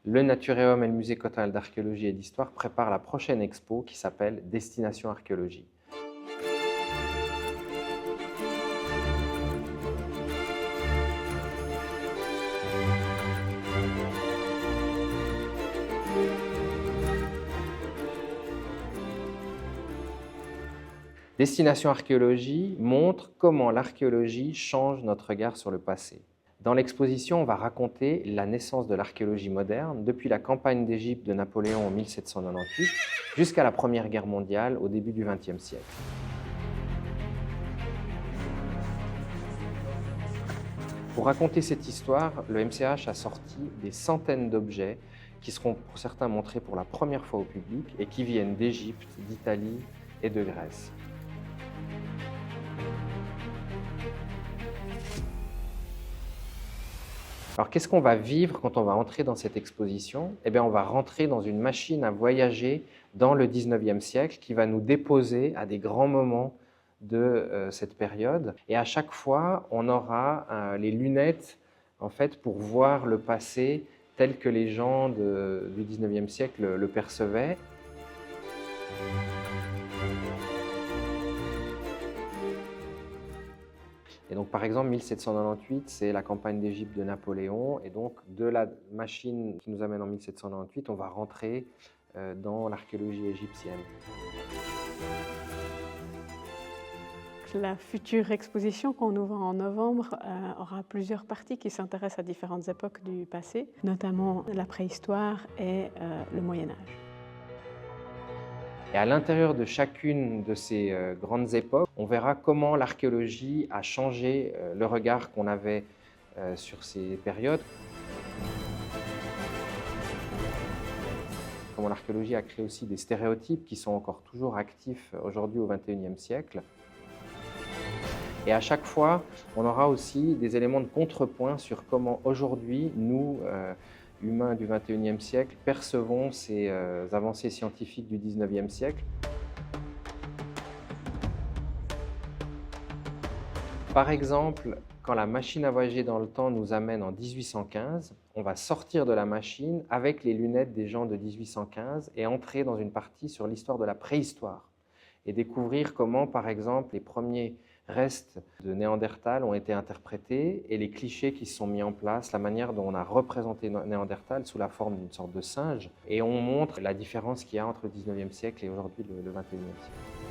Le Naturéum et le Musée cantonal d'archéologie et d'histoire préparent la prochaine expo qui s'appelle Destination Archéologie. Destination Archéologie montre comment l'archéologie change notre regard sur le passé. Dans l'exposition, on va raconter la naissance de l'archéologie moderne depuis la campagne d'Égypte de Napoléon en 1798 jusqu'à la Première Guerre mondiale au début du XXe siècle. Pour raconter cette histoire, le MCH a sorti des centaines d'objets qui seront pour certains montrés pour la première fois au public et qui viennent d'Égypte, d'Italie et de Grèce. Alors, qu'est-ce qu'on va vivre quand on va entrer dans cette exposition? Eh bien, on va rentrer dans une machine à voyager dans le 19e siècle qui va nous déposer à des grands moments de cette période. Et à chaque fois, on aura les lunettes en fait, pour voir le passé tel que les gens du 19e siècle le percevaient. Et donc, par exemple, 1798, c'est la campagne d'Égypte de Napoléon. Et donc, de la machine qui nous amène en 1798, on va rentrer dans l'archéologie égyptienne. La future exposition qu'on ouvre en novembre aura plusieurs parties qui s'intéressent à différentes époques du passé, notamment la préhistoire et le Moyen-Âge. Et à l'intérieur de chacune de ces grandes époques, on verra comment l'archéologie a changé le regard qu'on avait sur ces périodes. Comment l'archéologie a créé aussi des stéréotypes qui sont encore toujours actifs aujourd'hui au XXIe siècle. Et à chaque fois, on aura aussi des éléments de contrepoint sur comment aujourd'hui, nous, humains du XXIe siècle, percevons ces avancées scientifiques du XIXe siècle. Par exemple, quand la machine à voyager dans le temps nous amène en 1815, on va sortir de la machine avec les lunettes des gens de 1815 et entrer dans une partie sur l'histoire de la préhistoire et découvrir comment, par exemple, les premiers restes de Néandertal ont été interprétés et les clichés qui se sont mis en place, la manière dont on a représenté Néandertal sous la forme d'une sorte de singe. Et on montre la différence qu'il y a entre le 19e siècle et aujourd'hui le 21e siècle.